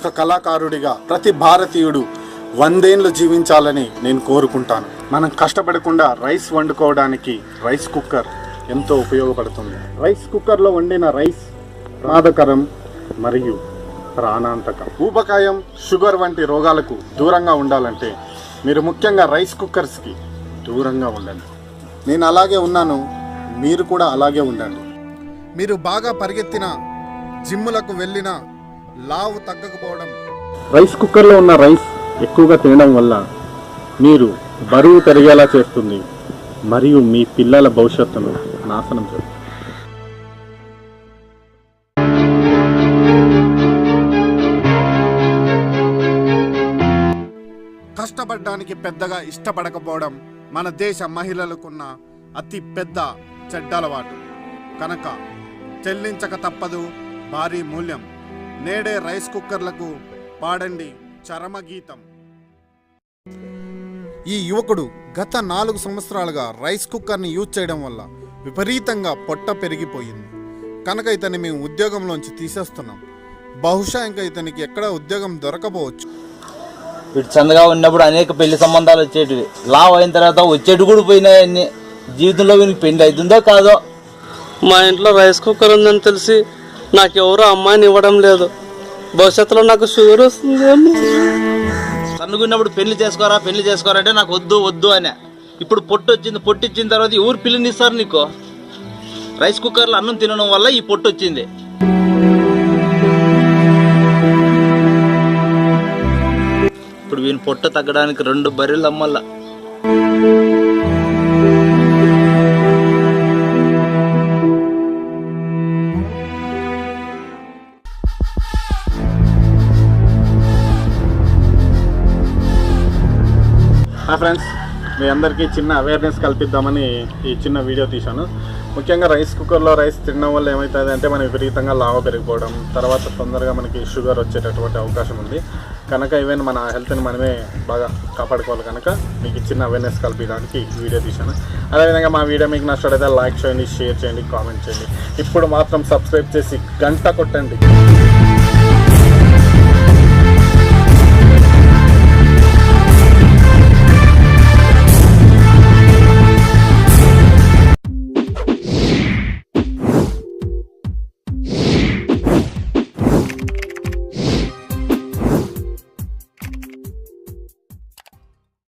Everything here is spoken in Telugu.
ఒక కళాకారుడిగా ప్రతి భారతీయుడు 100 ఏళ్ళు జీవించాలని నేను కోరుకుంటాను. మనం కష్టపడకుండా రైస్ వండుకోవడానికి రైస్ కుక్కర్ ఎంతో ఉపయోగపడుతుంది. రైస్ కుక్కర్లో వండిన రైస్ ప్రమాదకరం మరియు ప్రాణాంతకం. ఊబకాయం, షుగర్ వంటి రోగాలకు దూరంగా ఉండాలంటే మీరు ముఖ్యంగా రైస్ కుక్కర్స్కి దూరంగా ఉండండి. నేను అలాగే ఉన్నాను, మీరు కూడా అలాగే ఉండండి. మీరు బాగా పరిగెత్తిన, జిమ్ములకు వెళ్ళిన లావు తగ్గకపోవడం, రైస్ కుక్కర్లో ఉన్న రైస్ ఎక్కువగా తినడం వల్ల మీరు బరువు పెరిగేలా చేస్తుంది మరియు మీ పిల్లల భవిష్యత్తును నాశనం చేస్తుంది. కష్టపడడానికి పెద్దగా ఇష్టపడకపోవడం మన దేశ మహిళలకున్న అతి పెద్ద చెడ్డలవాటు. కనుక చెల్లించక తప్పదు భారీ మూల్యం. నేడే రైస్ కుక్కర్లకు పాడండి చరమగీతం. ఈ యువకుడు గత 4 సంవత్సరాలుగా రైస్ కుక్కర్ని యూజ్ చేయడం వల్ల విపరీతంగా పొట్ట పెరిగిపోయింది. కనుక ఇతన్ని మేము ఉద్యోగంలోంచి తీసేస్తున్నాం. బహుశా ఇంకా ఇతనికి ఎక్కడ ఉద్యోగం దొరకపోవచ్చు. వీడు చందగా ఉన్నప్పుడు అనేక పెళ్లి సంబంధాలు వచ్చేటివి, లావ్ అయిన తర్వాత వచ్చేటి కూడా పోయినాయన్ని. జీవితంలో వీనికి పెళ్లి అవుతుందో కాదో. మా ఇంట్లో రైస్ కుక్కర్ ఉందని తెలిసి నాకు ఎవరో అమ్మాయిని ఇవ్వడం లేదు. భవిష్యత్తులో నాకు షుగర్ వస్తుంది. సన్నుకున్నప్పుడు పెళ్లి చేసుకోరా అంటే నాకు వద్దు అనే. ఇప్పుడు పొట్టిచ్చిన తర్వాత ఎవరు పిల్లనిస్తారు నీకు? రైస్ కుక్కర్లో అన్నం తినడం వల్ల ఈ పొట్టు వచ్చింది. ఇప్పుడు వీని పొట్ట తగ్గడానికి 2 బర్రెలు అమ్మల్లా. హాయ్ ఫ్రెండ్స్, మీ అందరికీ చిన్న అవేర్నెస్ కల్పిద్దామని ఈ చిన్న వీడియో తీశాను. ముఖ్యంగా రైస్ కుక్కర్లో రైస్ తినడం వల్ల ఏమవుతుంది అంటే మనకి విపరీతంగా లావ పెరిగిపోవడం, తర్వాత తొందరగా మనకి షుగర్ వచ్చేటటువంటి అవకాశం ఉంది. కనుక ఈవెన్ మన హెల్త్ని మనమే బాగా కాపాడుకోవాలి. కనుక మీకు చిన్న అవేర్నెస్ కల్పించడానికి వీడియో తీశాను. అదేవిధంగా మా వీడియో మీకు నచ్చినట్లయితే లైక్ చేయండి, షేర్ చేయండి, కామెంట్ చేయండి. ఇప్పుడు మాత్రం సబ్స్క్రైబ్ చేసి గంట కొట్టండి.